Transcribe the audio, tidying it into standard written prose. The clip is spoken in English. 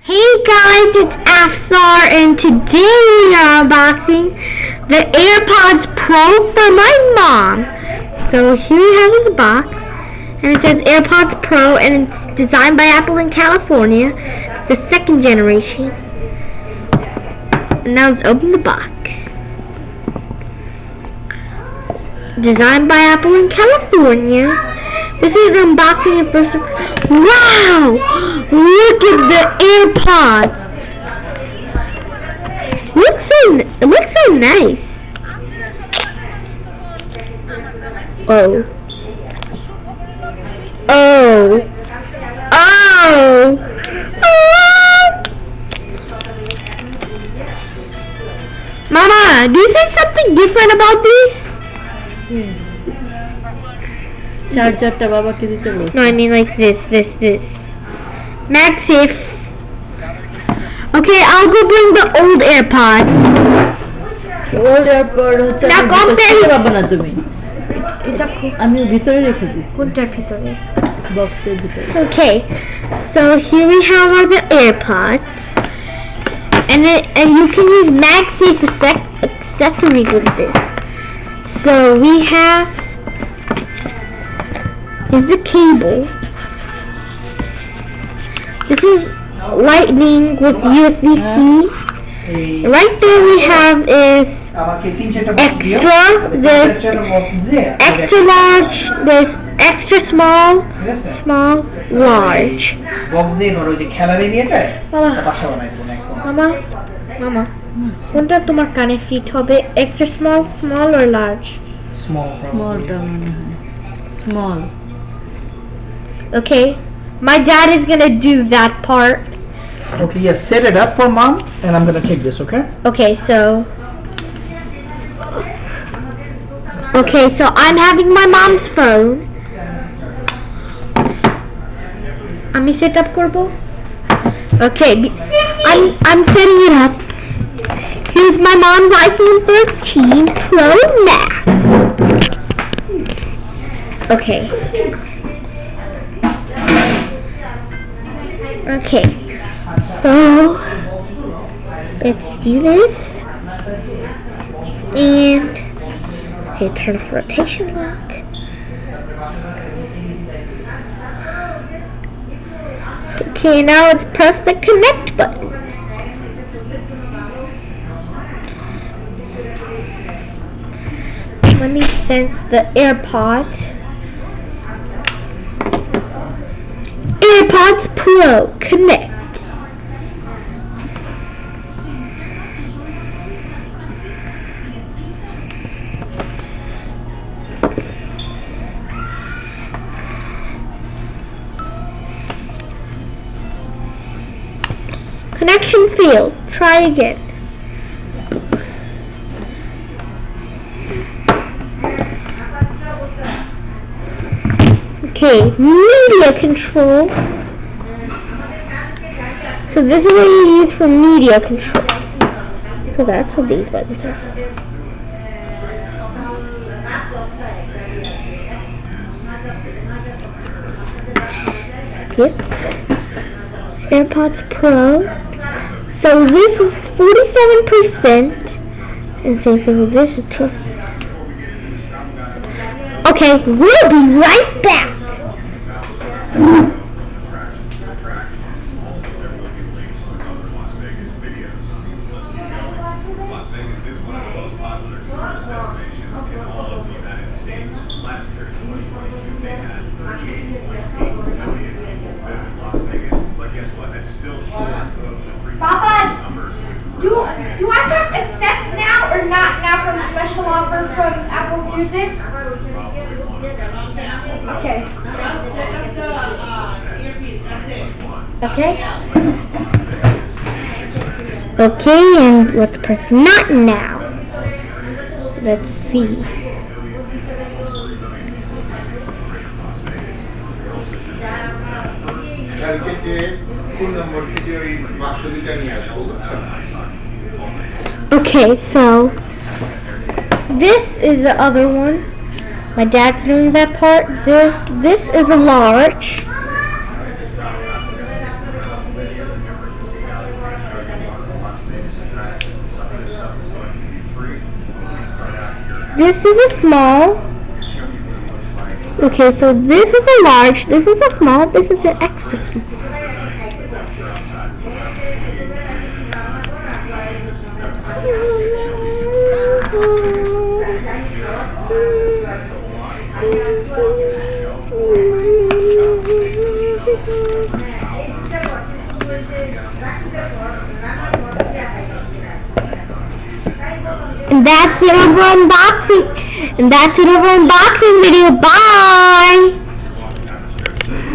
Hey guys, it's Afsar, and today we are unboxing the AirPods Pro for my mom. So here we have this box, and it says AirPods Pro, and it's designed by Apple in California. It's the second generation. And now let's open the box. Designed by Apple in California. This is an unboxing and first. Wow! Look at the AirPods. It looks so nice. Oh. Mama, do you see something different about these? চার্জারটা বাবাকে দিতে বলছি। No, I mean like this. MagSafe. Okay, I'll go bring the old AirPods. Old AirPod হচ্ছে না compare পাবে না তুমি। এটা আমি ভিতরে রেখে দিয়েছি। কোনটার ভিতরে? বক্সের ভিতরে। Okay, so here we have all the AirPods, and you can use MagSafe accessories with this. So we have. Is the cable. This is lightning with USB-C. Right there we have is extra. There's extra large. There's extra small, large. Mama. কোনটা তোমার কানে fit হবে? Extra small or large? Small. Okay, my dad is gonna do that part. Okay, yes, set it up for mom, and I'm gonna take this, okay? Okay, so I'm having my mom's phone. Ami set up korbo. Okay, I'm setting it up. Here's my mom's iPhone 13 Pro Max. Okay, so let's do this, and turn off rotation lock. Okay, now let's press the connect button. Let me sense the AirPods. AirPods Pro connect. Connection failed. Try again. Okay, media control. So this is what you use for media control. So that's what these buttons are for. Skip. AirPods Pro. So this is 47%. And same thing with this is 2. Okay, we'll be right back. Papa, do I just accept now or not now from special offer from Apple Music? Okay. Okay, and let's press not now. Let's see. Okay, so this is the other one. My dad's doing that part. This is a large. This is a small. Okay, so this is a large, this is a small, this is an extra small. And that's it over unboxing. And that's it over unboxing video. Bye!